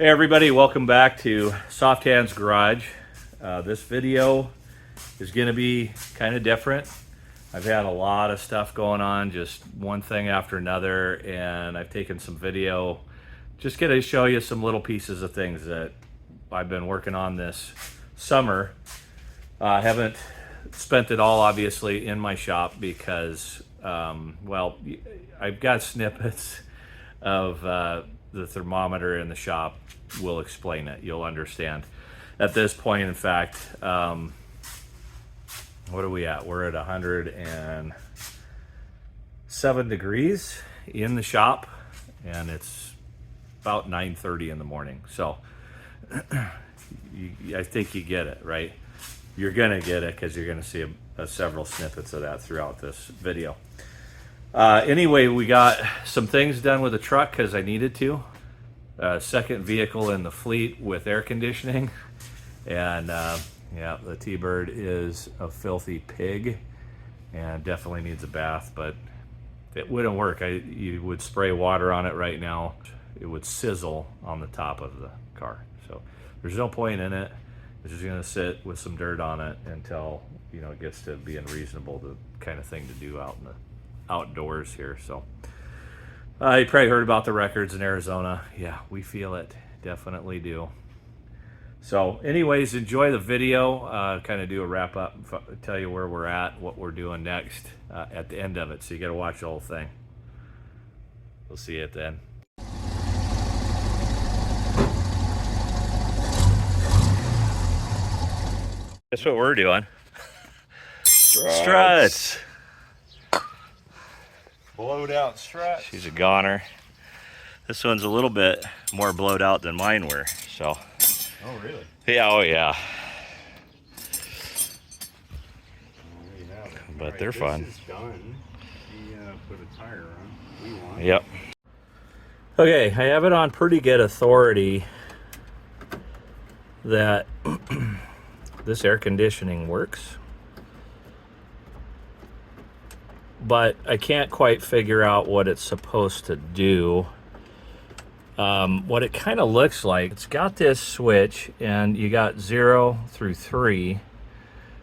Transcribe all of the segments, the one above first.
Hey everybody, welcome back to Soft Hands Garage. This video is going to be kind of different. I've had a lot of stuff going on, just one thing after another, and I've taken some video just going to show you some little pieces of things that I've been working on this summer. I haven't spent it all obviously in my shop because, well, I've got snippets of the thermometer in the shop. Will explain it. You'll understand. At this point, in fact, what are we at? We're at 107 degrees in the shop, and it's about 9:30 in the morning. So I think you get it, right? You're gonna get it because you're gonna see several snippets of that throughout this video. Anyway, we got some things done with the truck because I needed to. Second vehicle in the fleet with air conditioning, and yeah, the T-Bird is a filthy pig and definitely needs a bath, but it wouldn't work. You would spray water on it right now, it would sizzle on the top of the car. So there's no point in it. It's just gonna sit with some dirt on it until, you know, it gets to being reasonable, the kind of thing to do out in the outdoors here. So you probably heard about the records in Arizona. Yeah, we feel it, definitely do. So anyways, enjoy the video. Kind of do a wrap up, tell you where we're at, what we're doing next at the end of it. So you got to watch the whole thing. We'll see you at the end. Guess what we're doing? Struts. Blowed out struts. She's a goner. This one's a little bit more blowed out than mine were. So. Oh really? Yeah. Oh yeah. But right, they're fun. This is done. He put a tire on. We want. Yep. Okay, I have it on pretty good authority that this air conditioning works, but I can't quite figure out what it's supposed to do. What it kind of looks like, it's got this switch, and you got 0 through 3,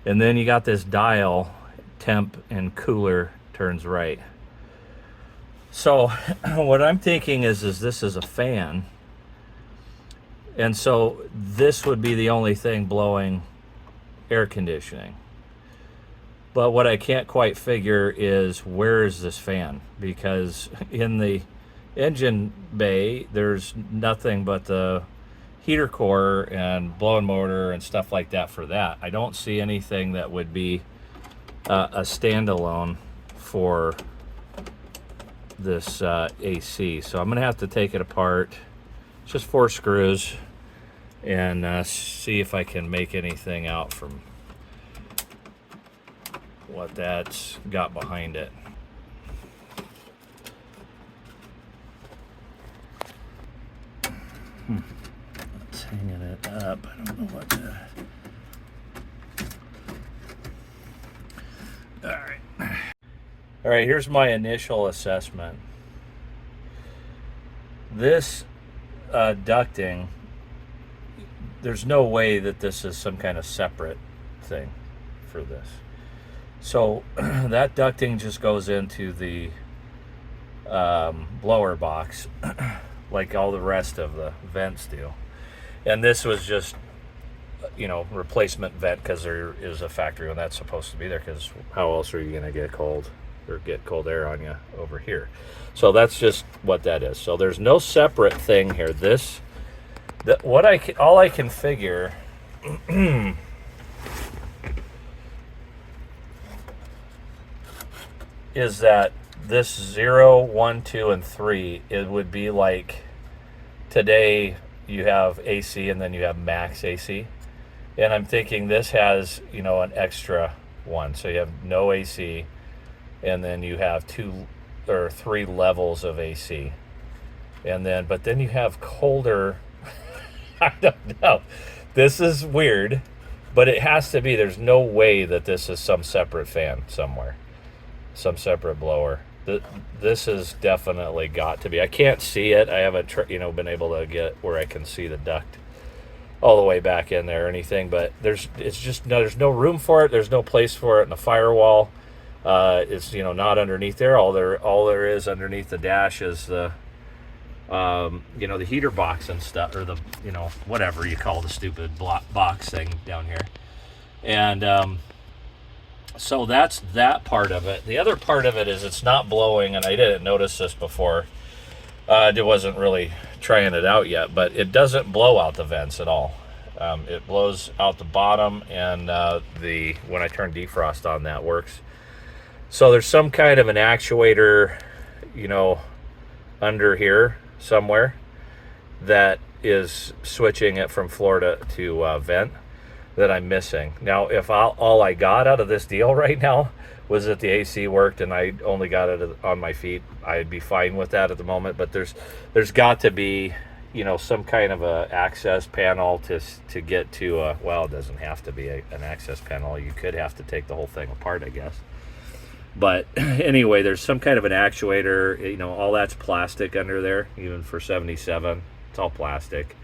and then you got this dial, temp and cooler turns right. So what I'm thinking is this is a fan, and so this would be the only thing blowing air conditioning. But what I can't quite figure is, where is this fan? Because in the engine bay, there's nothing but the heater core and blowing motor and stuff like that for that. I don't see anything that would be a standalone for this AC. So I'm gonna have to take it apart. It's just 4 screws, and see if I can make anything out from what that's got behind it. It's hanging it up. I don't know what to... All right, here's my initial assessment. This ducting, there's no way that this is some kind of separate thing for this. So that ducting just goes into the blower box like all the rest of the vents do. And this was just, you know, replacement vent because there is a factory one that's supposed to be there, because how else are you going to get cold or get cold air on you over here? So that's just what that is. So there's no separate thing here. All I can figure is that this 0, 1, 2, and 3, it would be like today you have AC and then you have max AC. And I'm thinking this has, you know, an extra one. So you have no AC, and then you have 2 or 3 levels of AC. And then, but then you have colder. I don't know. This is weird, but it has to be. There's no way that this is some separate fan somewhere, some separate blower. This has definitely got to be. I can't see it. I haven't been able to get where I can see the duct all the way back in there or anything, but there's no room for it. There's no place for it in the firewall. It's not underneath there. All there is underneath the dash is the the heater box and stuff, or the whatever you call the stupid box thing down here. And so that's that part of it. The other part of it is it's not blowing, and I didn't notice this before. I wasn't really trying it out yet, but it doesn't blow out the vents at all. It blows out the bottom, and when I turn defrost on, that works. So there's some kind of an actuator, under here somewhere that is switching it from floor to vent that I'm missing. Now, if all I got out of this deal right now was that the AC worked and I only got it on my feet, I'd be fine with that at the moment. But there's got to be some kind of a access panel to get to it doesn't have to be an access panel. You could have to take the whole thing apart, I guess. But anyway, there's some kind of an actuator. All that's plastic under there, even for 77. It's all plastic,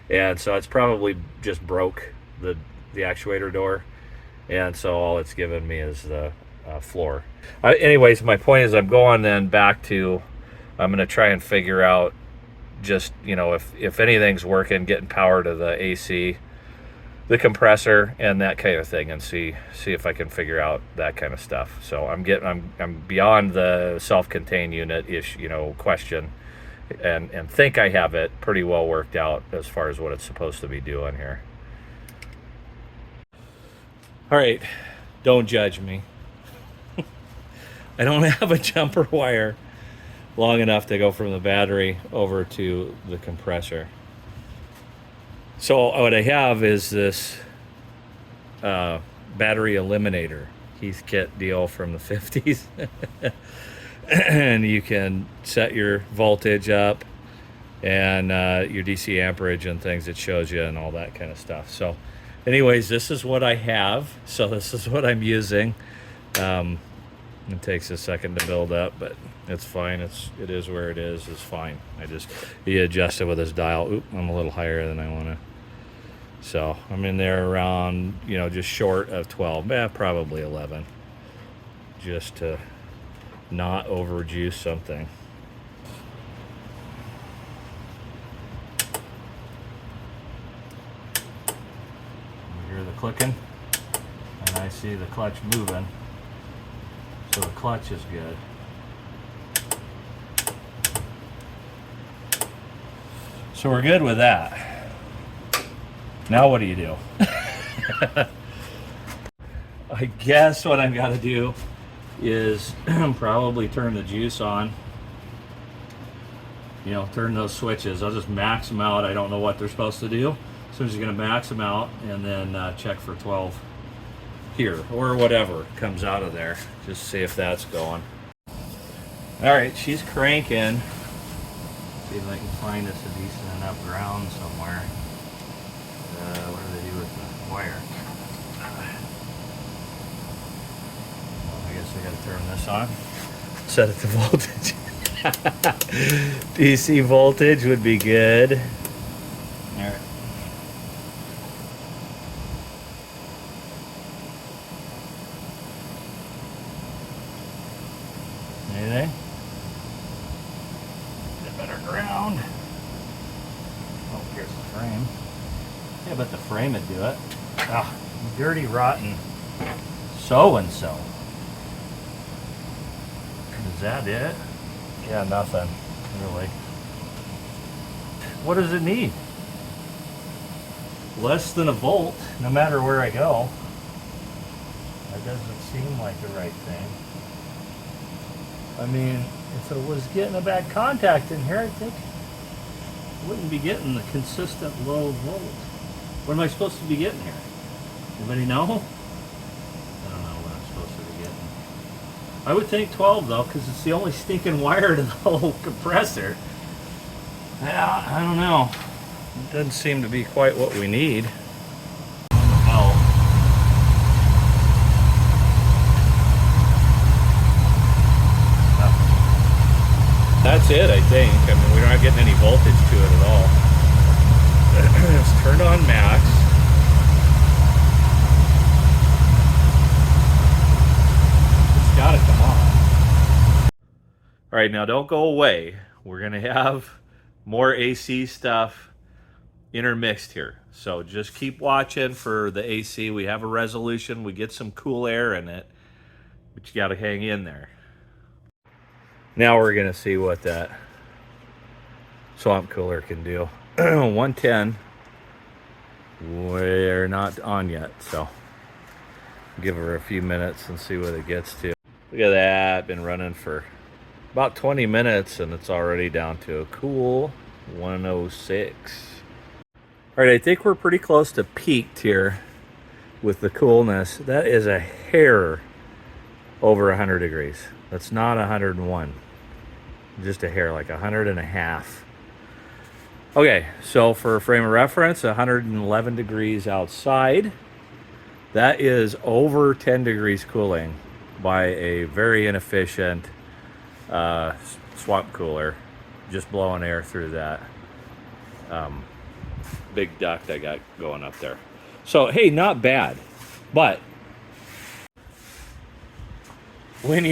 and so it's probably just broke the actuator door, and so all it's given me is the floor. Anyways, my point is I'm going then back to, I'm going to try and figure out just, if anything's working, getting power to the AC, the compressor, and that kind of thing, and see if I can figure out that kind of stuff. So I'm beyond the self-contained unit question, and think I have it pretty well worked out as far as what it's supposed to be doing here. All right, don't judge me. I don't have a jumper wire long enough to go from the battery over to the compressor. So what I have is this battery eliminator Heath kit deal from the 50s. And you can set your voltage up and your DC amperage and things it shows you and all that kind of stuff. So anyways, this is what I have. So this is what I'm using. It takes a second to build up, but it's fine. It is where it is. It's fine. He adjusted with his dial. Oop, I'm a little higher than I want to. So I'm in there around, just short of 12, probably 11, just to not overjuice something. You hear the clicking, and I see the clutch moving. So the clutch is good. So we're good with that. Now what do you do? I guess what I've got to do is probably turn the juice on. Turn those switches. I'll just max them out. I don't know what they're supposed to do. So I'm just going to max them out and then check for 12 here or whatever comes out of there. Just see if that's going. All right, she's cranking. See if I can find us a decent enough ground somewhere. What do they do with the wire? I guess I gotta turn this on. Set it to voltage. DC voltage would be good. All right. Anything? Get better ground. Oh, here's the frame. Yeah, but the frame would do it. Ah, dirty, rotten so-and-so. Is that it? Yeah, nothing, really. What does it need? Less than a volt, no matter where I go. That doesn't seem like the right thing. I mean, if it was getting a bad contact in here, I think I wouldn't be getting the consistent low volt. What am I supposed to be getting here? Anybody know? I don't know what I'm supposed to be getting. I would think 12 though, because it's the only stinking wire to the whole compressor. Yeah, I don't know. It doesn't seem to be quite what we need. That's it, I think. I mean, we're not getting any voltage to it at all. It's turned on max. It's got to come on. All right, now don't go away. We're going to have more AC stuff intermixed here. So just keep watching for the AC. We have a resolution. We get some cool air in it, but you got to hang in there. Now we're going to see what that swamp cooler can do. 110. We're not on yet, so give her a few minutes and see what it gets to. Look at that. Been running for about 20 minutes and it's already down to a cool 106. All right, I think we're pretty close to peaked here with the coolness. That is a hair over 100 degrees. That's not 101. Just a hair, like 100.5. Okay, so for a frame of reference, 111 degrees outside. That is over 10 degrees cooling by a very inefficient swamp cooler, just blowing air through that big duct I got going up there. So, hey, not bad. But when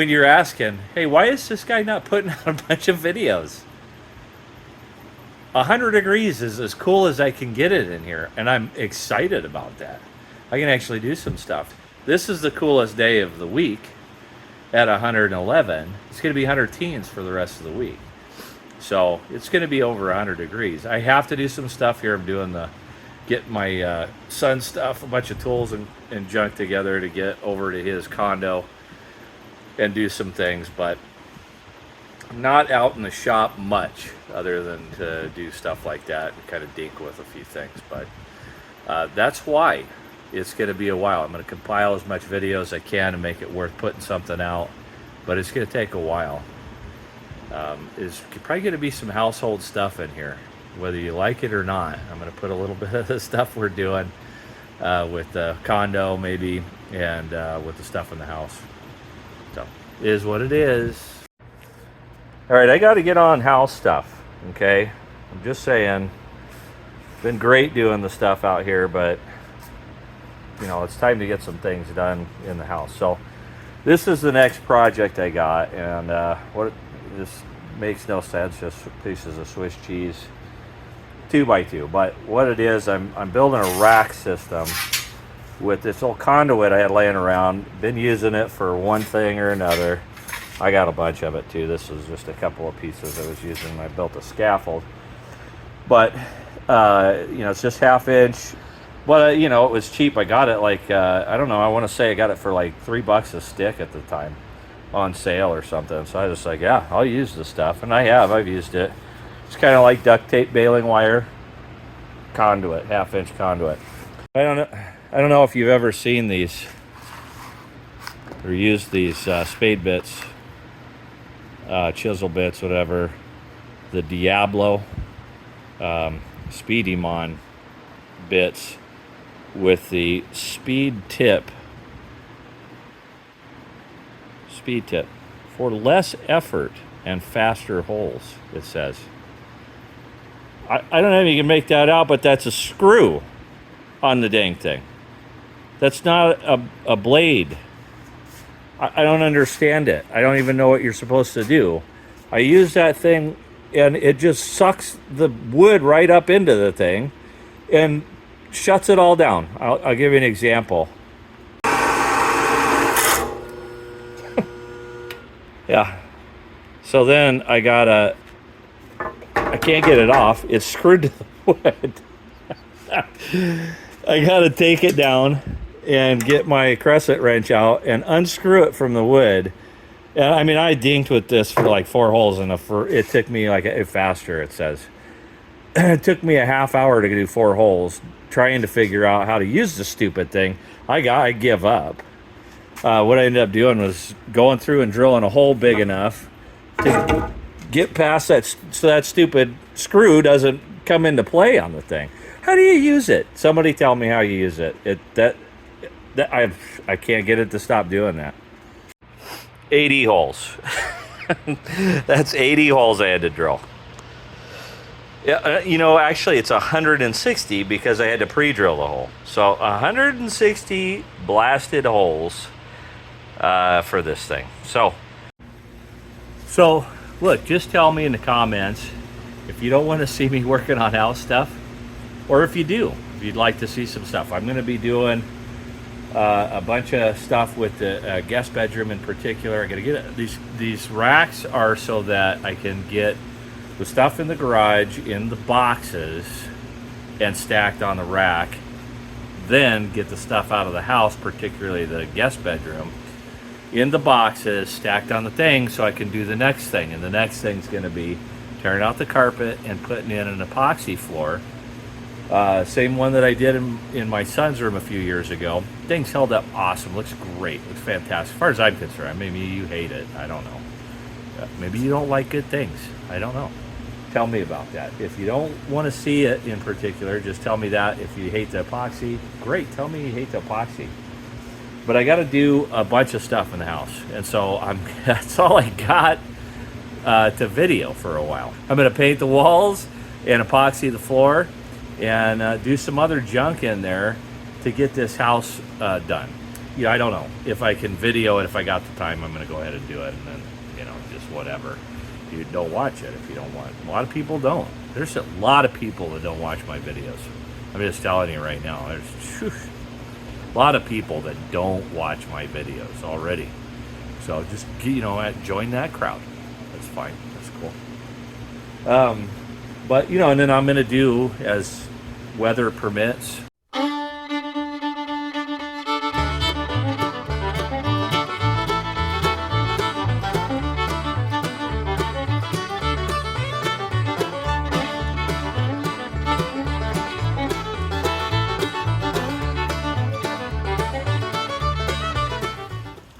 you're asking, hey, why is this guy not putting out a bunch of videos? 100 degrees is as cool as I can get it in here, and I'm excited about that. I can actually do some stuff. This is the coolest day of the week at 111. It's going to be 100 teens for the rest of the week. So it's going to be over 100 degrees. I have to do some stuff here. I'm doing get my son's stuff, a bunch of tools and junk together to get over to his condo and do some things, but I'm not out in the shop much other than to do stuff like that and kind of dink with a few things. But that's why it's going to be a while. I'm going to compile as much video as I can and make it worth putting something out, but it's going to take a while. There's probably going to be some household stuff in here, whether you like it or not. I'm going to put a little bit of the stuff we're doing with the condo maybe, and with the stuff in the house. So it is what it is. All right, I got to get on house stuff, okay? I'm just saying, been great doing the stuff out here, but, you know, it's time to get some things done in the house. So this is the next project I got, and this makes no sense, just pieces of Swiss cheese, 2x2. But what it is, I'm building a rack system with this old conduit I had laying around. Been using it for one thing or another. I got a bunch of it too. This was just a couple of pieces I was using when I built a scaffold. But, you know, it's just 1/2 inch. But, you know, it was cheap. I got it like, I don't know, I want to say I got it for like $3 a stick at the time on sale or something. So I was like, yeah, I'll use this stuff. And I've used it. It's kind of like duct tape, baling wire, conduit, 1/2 inch conduit. I don't know if you've ever seen these or used these spade bits, chisel bits, whatever, the Diablo Speedy Mon bits with the speed tip for less effort and faster holes, it says. I don't know if you can make that out, but that's a screw on the dang thing. That's not a blade. I don't understand it. I don't even know what you're supposed to do. I use that thing and it just sucks the wood right up into the thing and shuts it all down. I'll give you an example. Yeah. So then I can't get it off. It's screwed to the wood. I gotta take it down and get my crescent wrench out and unscrew it from the wood. And I mean, I dinked with this for like 4 holes, and it took me like faster, it says. It took me a half hour to do 4 holes trying to figure out how to use the stupid thing. I give up. What I ended up doing was going through and drilling a hole big enough to get past that, so that stupid screw doesn't come into play on the thing. How do you use it? Somebody tell me how you use it. I can't get it to stop doing that. 80 holes. That's 80 holes I had to drill. Yeah, you know, actually it's 160 because I had to pre-drill the hole. So 160 blasted holes for this thing. So look, just tell me in the comments if you don't want to see me working on house stuff, or if you do, if you'd like to see some stuff. I'm going to be doing a bunch of stuff with the guest bedroom in particular. I got to get these racks are so that I can get the stuff in the garage in the boxes and stacked on the rack, then get the stuff out of the house, particularly the guest bedroom, in the boxes stacked on the thing, so I can do the next thing. And the next thing's going to be tearing out the carpet and putting in an epoxy floor. Same one that I did in my son's room a few years ago. Thing's held up awesome. Looks great. Looks fantastic. As far as I'm concerned, maybe you hate it. I don't know. Maybe you don't like good things. I don't know. Tell me about that. If you don't want to see it in particular, just tell me that. If you hate the epoxy, great. Tell me you hate the epoxy. But I got to do a bunch of stuff in the house, and so that's all I got to video for a while. I'm going to paint the walls and epoxy the floor and do some other junk in there to get this house done. I don't know if I can video it. If I got the time, I'm going to go ahead and do it, and then just whatever. You don't watch it if you don't want. A lot of people don't. There's a lot of people that don't watch my videos. I'm just telling you right now. There's a lot of people that don't watch my videos already. So just join that crowd. That's fine. That's cool. But and then I'm gonna do, as weather permits.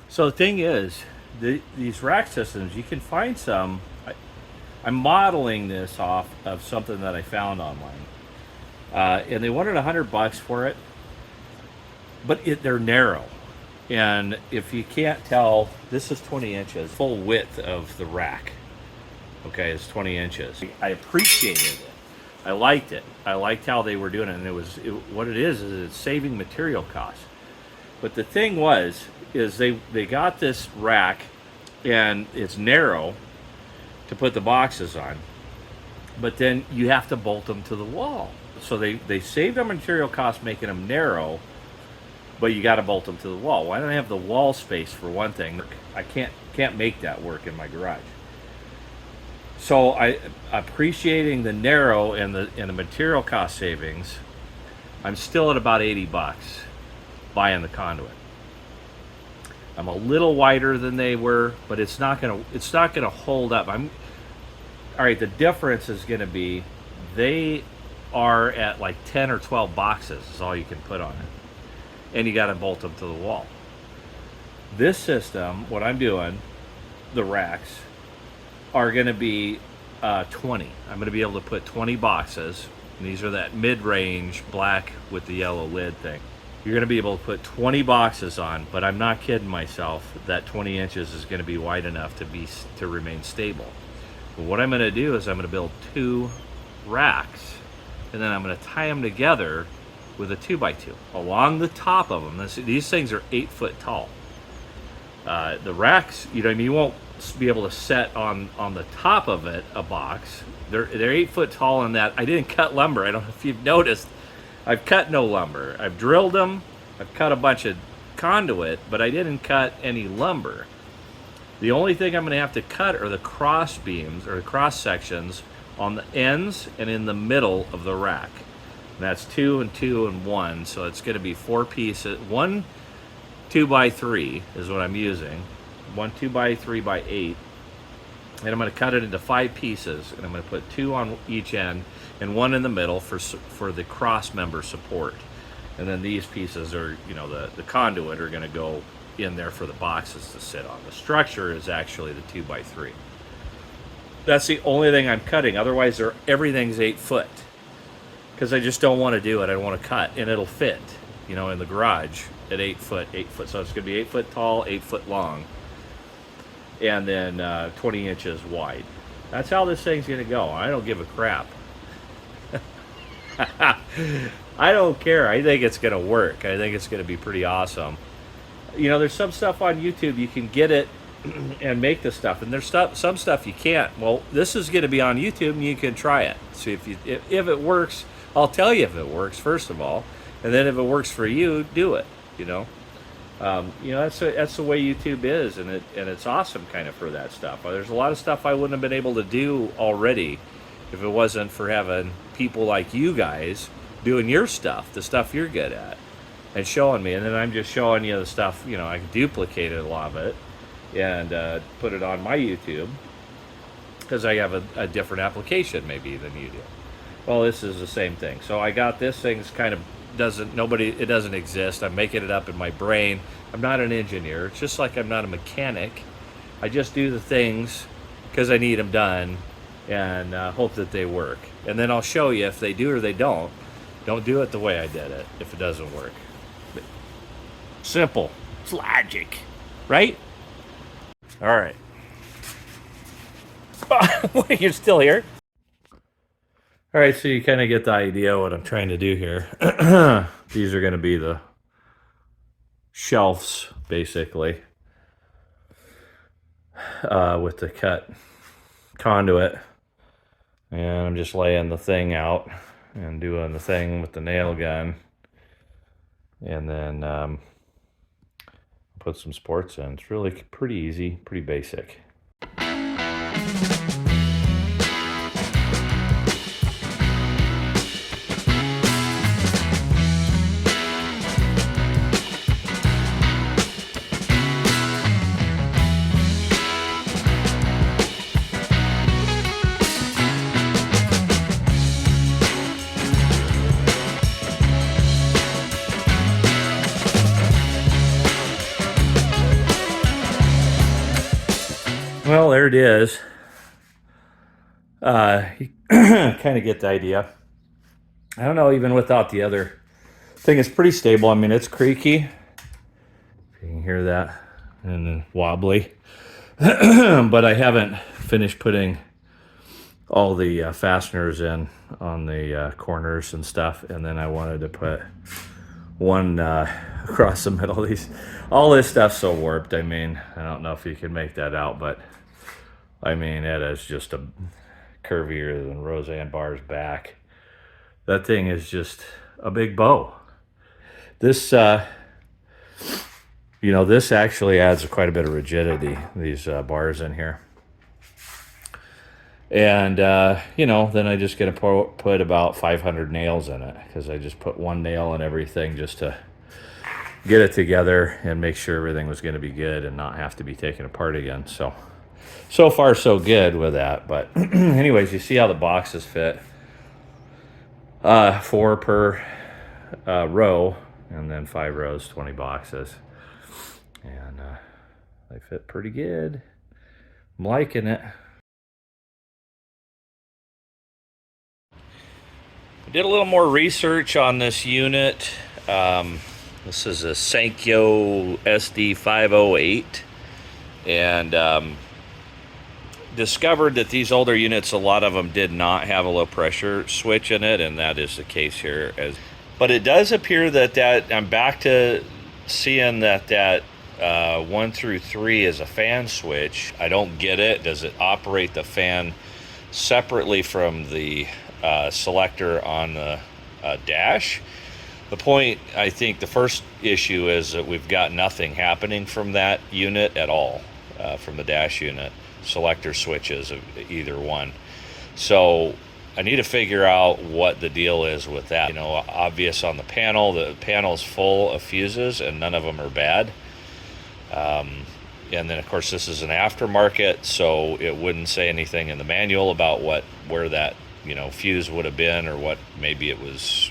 So the thing is, these rack systems, you can find some. I'm modeling this off of something that I found online, and they wanted $100 for it, but they're narrow, and if you can't tell, this is 20 inches, full width of the rack. Okay, it's 20 inches. I appreciated it. I liked it. I liked how they were doing it, and what it is it's saving material costs. But the thing is they got this rack, and it's narrow to put the boxes on, but then you have to bolt them to the wall. So they saved on material costs making them narrow, but you got to bolt them to the wall. Why don't I have the wall space for one thing? I can't make that work in my garage. So I appreciating the narrow and the material cost savings. I'm still at about $80 buying the conduit. I'm a little wider than they were, but it's not gonna hold up. All right, the difference is gonna be they are at like 10 or 12 boxes is all you can put on it, and you got to bolt them to the wall. This system, what I'm doing, the racks are gonna be 20. I'm gonna be able to put 20 boxes, and these are that mid-range black with the yellow lid thing. You're going to be able to put 20 boxes on, but I'm not kidding myself that 20 inches is going to be wide enough to remain stable. But what I'm going to do is I'm going to build 2 racks, and then I'm going to tie them together with a 2x2 along the top of them. These things are 8 foot tall. The racks, you won't be able to set on the top of it a box. They're 8 foot tall in that I didn't cut lumber. I don't know if you've noticed. I've cut no lumber. I've drilled them. I've cut a bunch of conduit, but I didn't cut any lumber. The only thing I'm going to have to cut are the cross beams or the cross sections on the ends and in the middle of the rack. And that's 2 and 2 and 1, so it's going to be 4 pieces. 1 2x3 is what I'm using. 1 2x3x8. And I'm going to cut it into 5 pieces, and I'm going to put 2 on each end and 1 in the middle for the cross member support. And then these pieces are, the conduit are going to go in there for the boxes to sit on. The structure is actually the 2x3. That's the only thing I'm cutting. Otherwise, everything's 8 foot. Because I just don't want to do it. I don't want to cut, and it'll fit, in the garage at 8 foot. So it's going to be 8 foot tall, 8 foot long. and then 20 inches wide. That's how this thing's gonna go. I don't give a crap. I don't care. I think it's gonna work. I think it's gonna be pretty awesome. You know, there's some stuff on YouTube you can get it and make the stuff, and there's some stuff you can't. Well, this is going to be on YouTube, and you can try it. See if it works. I'll tell you if it works first of all, and then if it works for you, do it. You know, that's the way YouTube is, and it's awesome kind of for that stuff. There's a lot of stuff I wouldn't have been able to do already if it wasn't for having people like you guys doing your stuff, the stuff you're good at, and showing me. And then I'm just showing you the stuff. You know, I can duplicate a lot of it and put it on my YouTube because I have a different application maybe than you do. Well, this is the same thing. So I got this thing's kind of it doesn't exist. I'm making it up in my brain. I'm not an engineer. It's just like I'm not a mechanic. I just do the things because I need them done and hope that they work. And then I'll show you if they do or they don't. Don't do it the way I did it if it doesn't work. But simple. It's logic, right? All right. You're still here? All right, so you kind of get the idea what I'm trying to do here. These are going to be the shelves, basically, with the cut conduit. And I'm just laying the thing out and doing the thing with the nail gun. And then put some supports in. It's really pretty easy, pretty basic. Well, there it is. You kind of get the idea. I don't know, even without the other thing, it's pretty stable. I mean, it's creaky. If you can hear that, and then wobbly. But I haven't finished putting all the fasteners in on the corners and stuff. And then I wanted to put one across the middle. All this stuff's so warped. I mean, I don't know if you can make that out, but I mean, it is just a curvier than Roseanne Barr's back. That thing is just a big bow. This, this actually adds quite a bit of rigidity, these bars in here. And, then I just get to put about 500 nails in it because I just put one nail in everything just to get it together and make sure everything was going to be good and not have to be taken apart again. So far so good with that. But anyways, you see how the boxes fit. 4 per row, and then 5 rows, 20 boxes. And they fit pretty good. I'm liking it. I did a little more research on this unit. This is a Sankyo SD508, and discovered that these older units, a lot of them did not have a low pressure switch in it, and that is the case here. But it does appear that I'm back to seeing that 1 through 3 is a fan switch. I don't get it. Does it operate the fan separately from the selector on the dash? The point, I think the first issue is that we've got nothing happening from that unit at all, from the dash unit. Selector switches of either one. So I need to figure out what the deal is with that. You know, obvious on the panel's full of fuses and none of them are bad. And then of course this is an aftermarket, so it wouldn't say anything in the manual about where that, fuse would have been, or what maybe it was,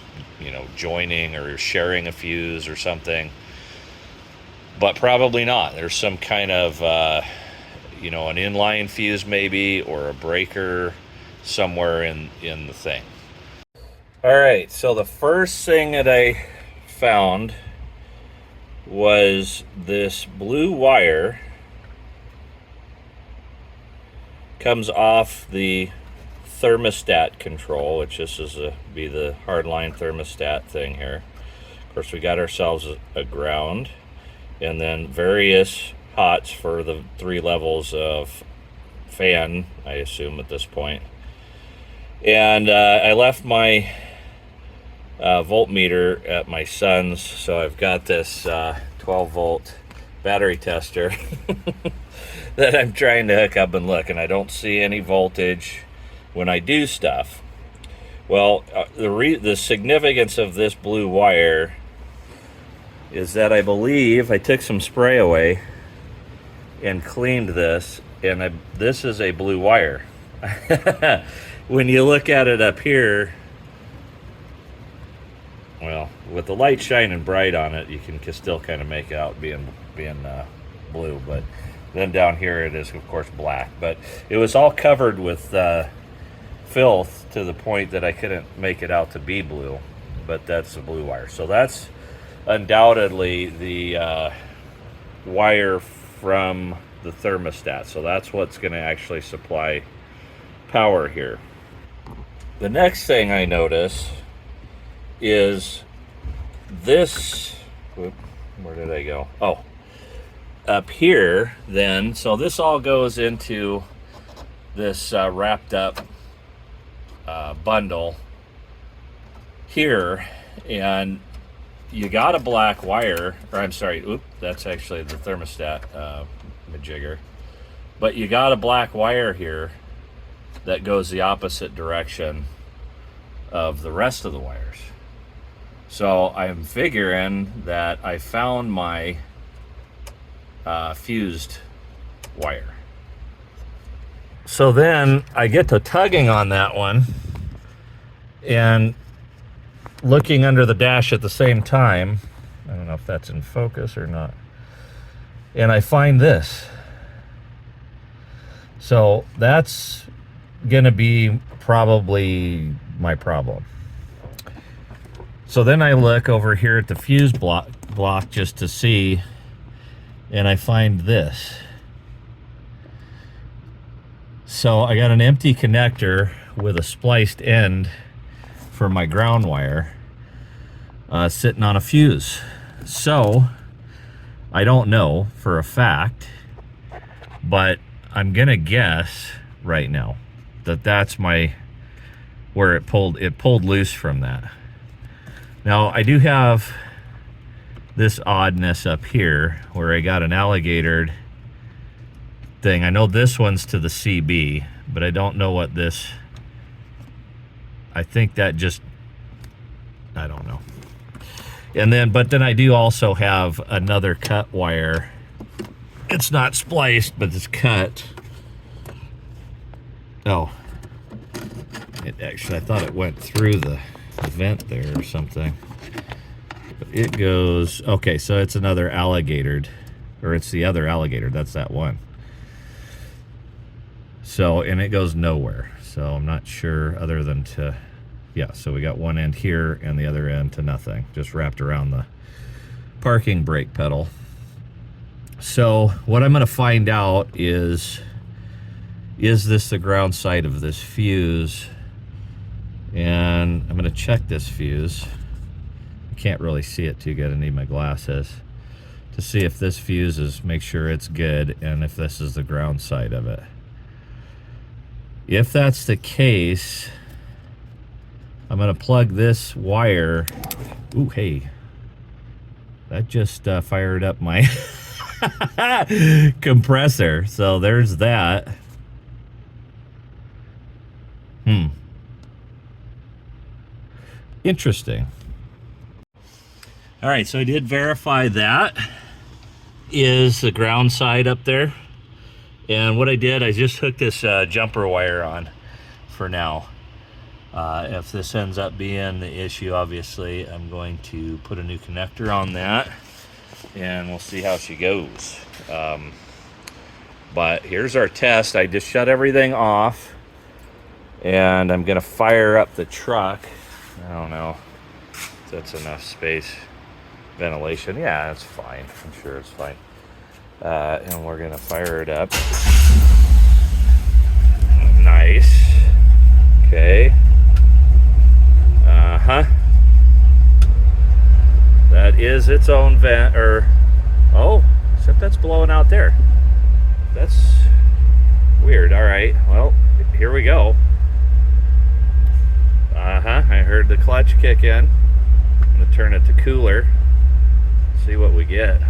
joining or sharing a fuse or something. But probably not. There's some kind of an inline fuse maybe, or a breaker somewhere in the thing. All right, so the first thing that I found was this blue wire comes off the thermostat control, which this is be the hardline thermostat thing here. Of course, we got ourselves a ground, and then various hots for the 3 levels of fan, I assume at this point. And I left my voltmeter at my son's, so I've got this 12 volt battery tester that I'm trying to hook up and look, and I don't see any voltage when I do stuff. Well, the significance of this blue wire is that I believe I took some spray away and cleaned this, and this is a blue wire. When you look at it up here, well, with the light shining bright on it, you can still kind of make out being blue, but then down here it is, of course, black. But it was all covered with filth to the point that I couldn't make it out to be blue, but that's the blue wire. So that's undoubtedly the wire from the thermostat. So that's what's going to actually supply power here. The next thing I notice is this, where did I go? Oh, up here then. So this all goes into this wrapped up bundle here, and you got a black wire, or I'm sorry, that's actually the thermostat majigger, but you got a black wire here that goes the opposite direction of the rest of the wires. So I'm figuring that I found my fused wire. So then I get to tugging on that one and looking under the dash at the same time. I don't know if that's in focus or not. And I find this. So that's gonna be probably my problem. So then I look over here at the fuse block just to see, and I find this. So I got an empty connector with a spliced end for my ground wire sitting on a fuse. So I don't know for a fact, but I'm gonna guess right now that that's where it pulled loose from that. Now I do have this oddness up here where I got an alligator thing. I know this one's to the CB, but I don't know what this, I think that just, I don't know. And then, but then I do also have another cut wire. It's not spliced, but it's cut. Oh, it actually, I thought it went through the vent there or something. But it goes, okay, so it's another alligator, or it's the other alligator, that's that one. So, and it goes nowhere. So I'm not sure other than to, yeah, so we got one end here and the other end to nothing, just wrapped around the parking brake pedal. So what I'm gonna find out is this the ground side of this fuse? And I'm gonna check this fuse. I can't really see it too good, I need my glasses to see if this fuse is, make sure it's good, and if this is the ground side of it. If that's the case, I'm gonna plug this wire. Ooh, hey, that just fired up my compressor. So there's that. Interesting. All right, so I did verify that is the ground side up there. And what I did, I just hooked this jumper wire on for now. If this ends up being the issue, obviously, I'm going to put a new connector on that, and we'll see how she goes. But here's our test. I just shut everything off, and I'm gonna fire up the truck. I don't know if that's enough space. Ventilation, yeah, that's fine. I'm sure it's fine. And we're gonna fire it up. Nice. Okay. Uh-huh. That is its own vent, or... Oh, except that's blowing out there. That's weird. All right. Well, here we go. Uh-huh. I heard the clutch kick in. I'm going to turn it to cooler. See what we get.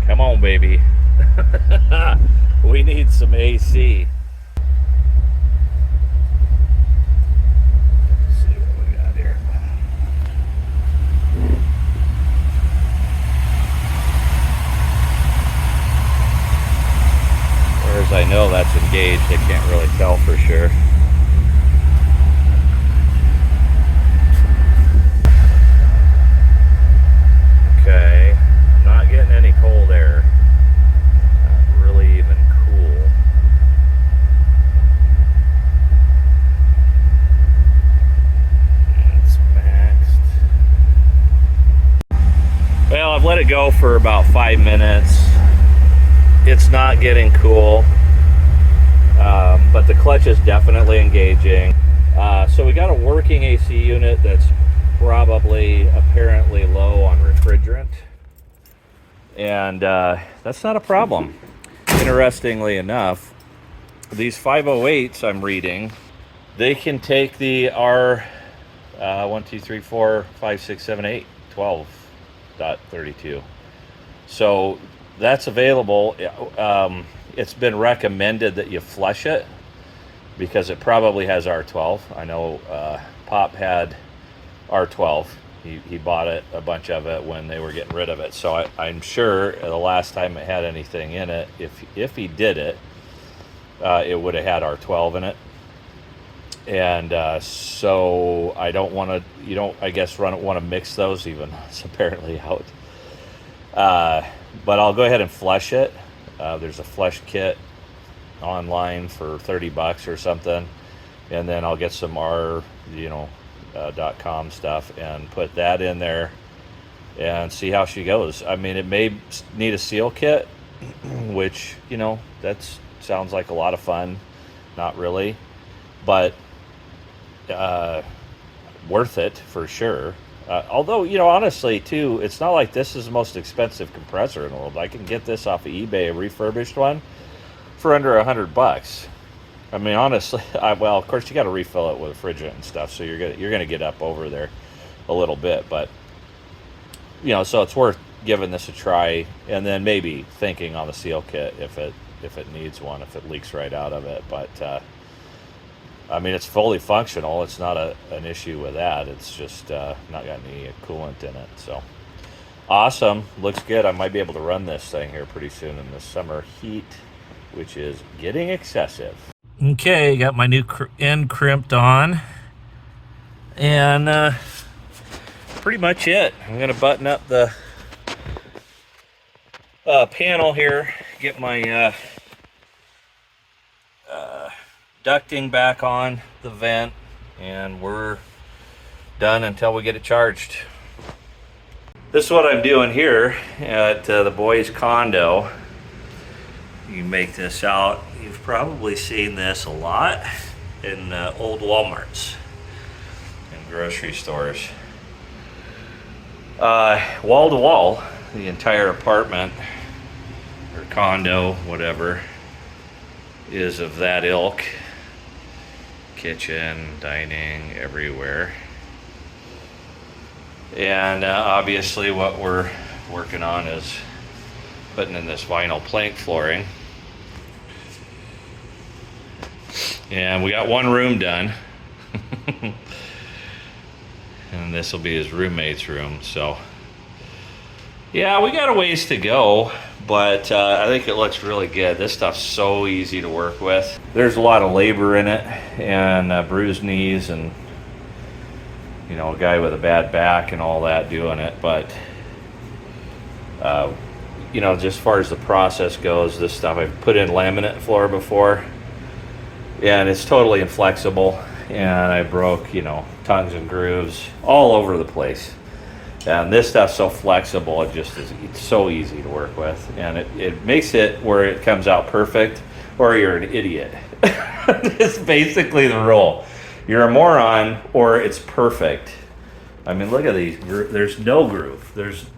Come on, baby. We need some AC. Let's see what we got here. Whereas I know that's engaged, I can't really tell for sure. Okay, I'm not getting any cold air. Not really even cool. It's maxed. Well, I've let it go for about 5 minutes. It's not getting cool, but the clutch is definitely engaging. So we got a working AC unit that's probably apparently low on refrigerant, and that's not a problem. Interestingly enough, these 508s I'm reading, they can take the R 1, 2, 3, 4, 5, 6, 7, 8, 12.32. So that's available. It's been recommended that you flush it because it probably has R12. I know Pop had R12. He bought it, a bunch of it, when they were getting rid of it. So I'm sure the last time it had anything in it, if he did it, it would have had R12 in it. And so I don't want to, you don't, I guess, want to mix those even. It's apparently out. But I'll go ahead and flush it. There's a flush kit online for $30 or something. And then I'll get some .com stuff and put that in there and see how she goes. I mean, it may need a seal kit, which, that sounds like a lot of fun. Not really, but worth it for sure. Although, honestly, too, it's not like this is the most expensive compressor in the world. I can get this off of eBay, a refurbished one, for under $100. I mean, honestly, well, of course, you got to refill it with refrigerant and stuff, so you're gonna get up over there a little bit, but so it's worth giving this a try, and then maybe thinking on the seal kit if it needs one, if it leaks right out of it. But I mean, it's fully functional. It's not an issue with that. It's just not got any coolant in it. So awesome, looks good. I might be able to run this thing here pretty soon in the summer heat, which is getting excessive. Okay, got my new end crimped on, and pretty much it. I'm gonna button up the panel here, get my ducting back on the vent, and we're done until we get it charged. This is what I'm doing here at the boys' condo. You make this out. You've probably seen this a lot in old Walmarts and grocery stores. Wall to wall, the entire apartment or condo, whatever, is of that ilk. Kitchen, dining, everywhere. And obviously what we're working on is putting in this vinyl plank flooring. And we got one room done. And this will be his roommate's room. So yeah, we got a ways to go, but I think it looks really good. This stuff's so easy to work with. There's a lot of labor in it, and bruised knees, and a guy with a bad back and all that doing it. But just as far as the process goes, this stuff, I've put in laminate floor before, and it's totally inflexible, and I broke tongues and grooves all over the place. And this stuff's so flexible, it's so easy to work with, and it makes it where it comes out perfect, or you're an idiot. It's basically the rule. You're a moron or it's perfect. I mean, look at these. There's no groove.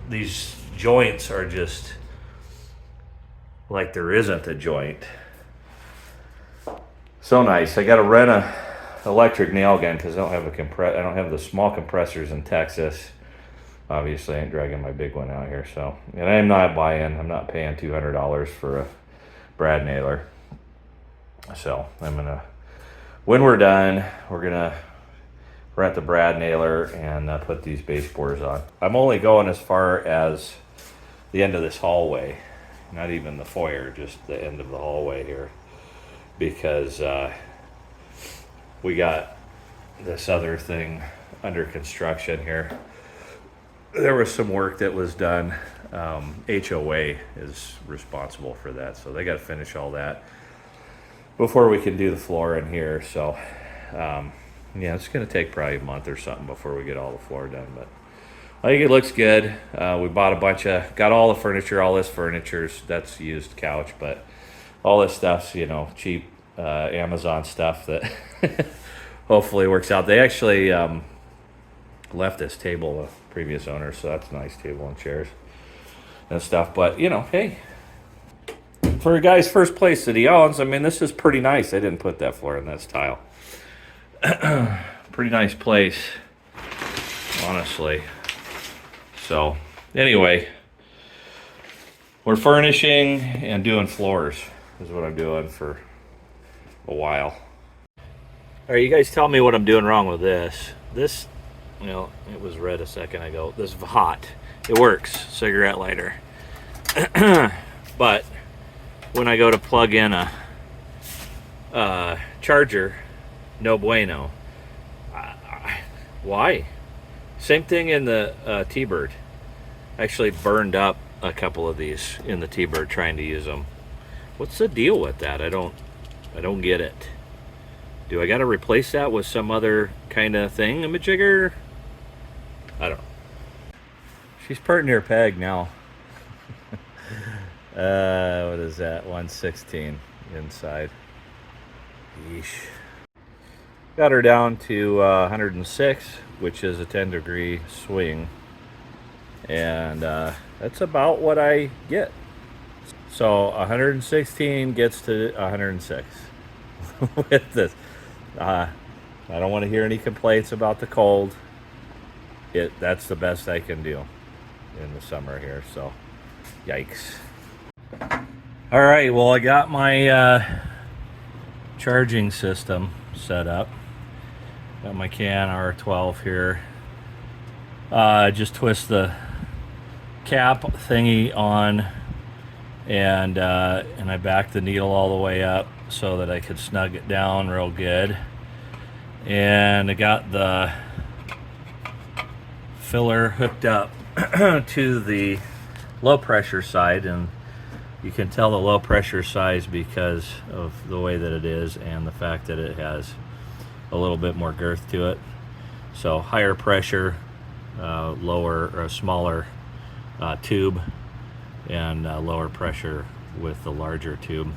These joints are just like there isn't a joint. So nice. I got to rent a electric nail gun because I don't have I don't have the small compressors in Texas. Obviously, I ain't dragging my big one out here. So, and I'm not paying $200 for a brad nailer. So I'm gonna, when we're done, we're gonna rent the brad nailer and put these baseboards on. I'm only going as far as the end of this hallway, not even the foyer, just the end of the hallway here, because we got this other thing under construction here. There was some work that was done. HOA is responsible for that, so they got to finish all that before we can do the floor in here. So yeah, it's going to take probably a month or something before we get all the floor done, but I think it looks good. We bought got all the furniture. All this furniture's, that's used couch, but all this stuff's, cheap Amazon stuff that hopefully works out. They actually left this table, the previous owner, so that's a nice table and chairs and stuff. But hey, for a guy's first place that he owns, I mean, this is pretty nice. I didn't put that floor in, that's tile. Pretty nice place, honestly. So anyway, we're furnishing and doing floors is what I'm doing for a while. All right, you guys tell me what I'm doing wrong with this. This, it was red a second ago. This is hot. It works, cigarette lighter. But when I go to plug in a charger, no bueno. Why? Same thing in the T-Bird. Actually burned up a couple of these in the T-Bird trying to use them. What's the deal with that? I don't get it. Do I got to replace that with some other kind of thing, a jigger? I don't know. She's pert near peg now. What is that? 116 inside. Yeesh. Got her down to 106, which is a 10-degree swing. And that's about what I get. So 116 gets to 106 with this. I don't want to hear any complaints about the cold. That's the best I can do in the summer here, so yikes. All right, well, I got my charging system set up. Got my can R12 here. Just twist the cap thingy on, and I backed the needle all the way up so that I could snug it down real good. And I got the filler hooked up to the low pressure side, and you can tell the low pressure size because of the way that it is and the fact that it has a little bit more girth to it. So higher pressure, lower or smaller tube, and lower pressure with the larger tube.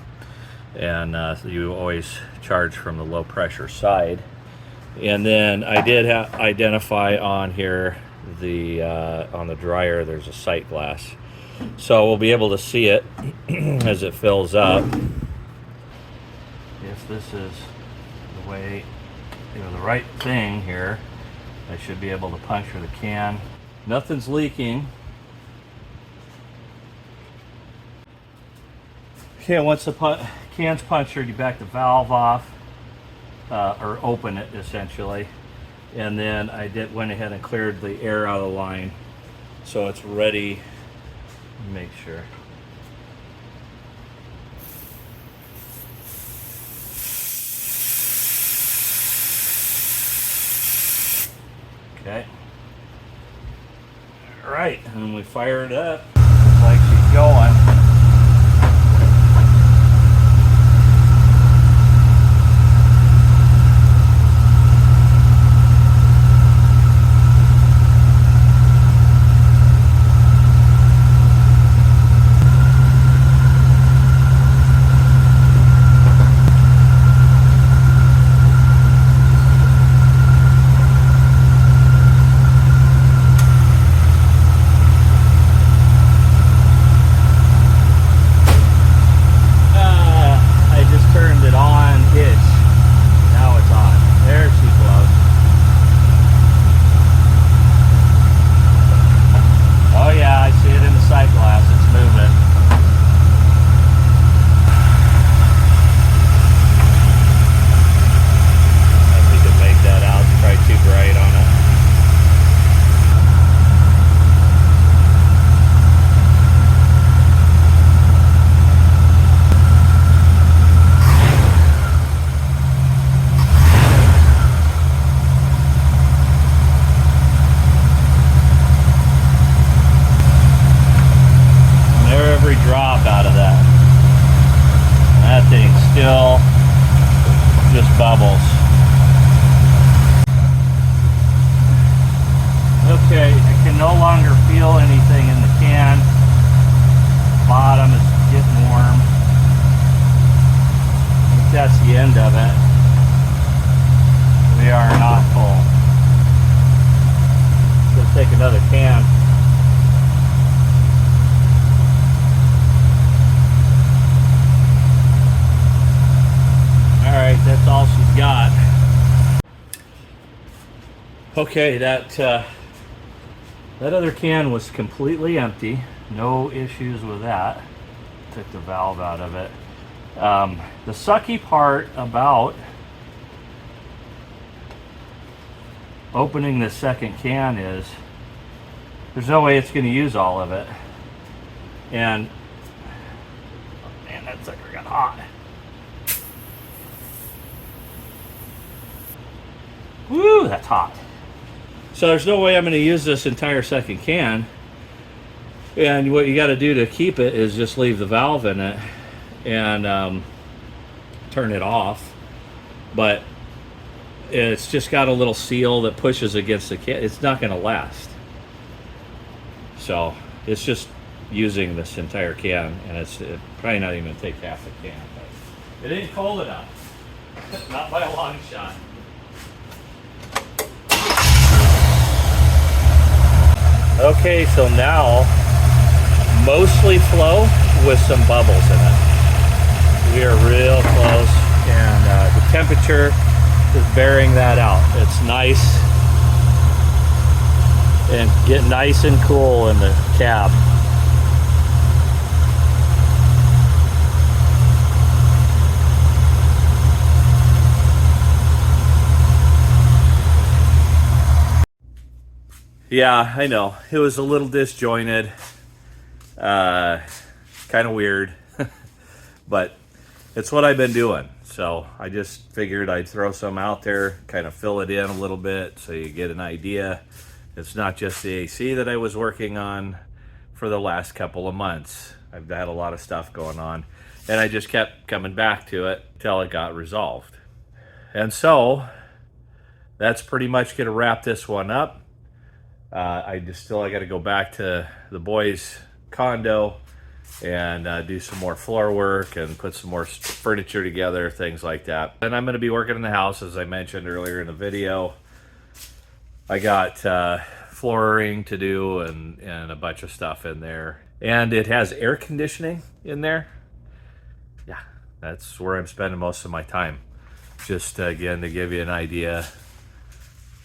And so you always charge from the low pressure side. And then I did identify on here on the dryer there's a sight glass, so we'll be able to see it as it fills up. If this is the way, the right thing here, I should be able to puncture the can. Nothing's leaking. Okay, once the can's punctured, you back the valve off, or open it essentially, and then I went ahead and cleared the air out of the line, so it's ready. Make sure. Okay. All right, and we fire it up. Looks like she's going. longer feel anything in the can. Bottom is getting warm. I think that's the end of it. We are not full. Gonna take another can. All right, that's all she's got. Okay, that other can was completely empty. No issues with that. Took the valve out of it. The sucky part about opening the second can is there's no way it's going to use all of it. And oh man, that sucker got hot. Woo, that's hot. So there's no way I'm going to use this entire second can. And what you got to do to keep it is just leave the valve in it and turn it off. But it's just got a little seal that pushes against the can. It's not going to last. So it's just using this entire can, and it's probably not even going to take half the can. But it ain't cold enough. Not by a long shot. Okay, so now mostly flow with some bubbles in it. We are real close, and the temperature is bearing that out. It's nice and get nice and cool in the cab. Yeah, I know. It was a little disjointed, kind of weird, but it's what I've been doing. So I just figured I'd throw some out there, kind of fill it in a little bit so you get an idea. It's not just the AC that I was working on for the last couple of months. I've had a lot of stuff going on, and I just kept coming back to it till it got resolved. And so that's pretty much going to wrap this one up. I got to go back to the boys' condo and do some more floor work and put some more furniture together, things like that. And I'm going to be working in the house, as I mentioned earlier in the video. I got flooring to do and a bunch of stuff in there. And it has air conditioning in there. Yeah, that's where I'm spending most of my time. Just again, to give you an idea,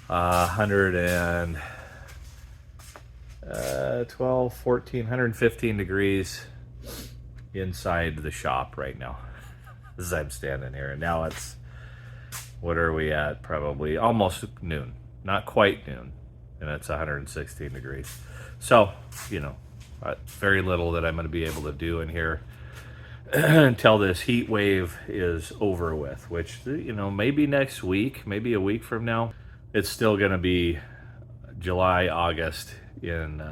115 degrees inside the shop right now as I'm standing here. And now it's, what are we at? Probably almost noon, not quite noon, and it's 116 degrees. So, you know, very little that I'm going to be able to do in here until this heat wave is over with, which, you know, maybe next week, maybe a week from now. It's still going to be July, August in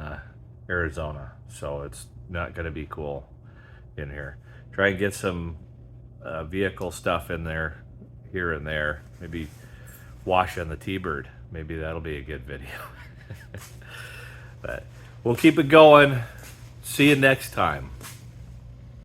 Arizona, so it's not going to be cool in here. Try and get some vehicle stuff in there here and there. Maybe wash on the T-Bird. Maybe that'll be a good video. But we'll keep it going. See you next time.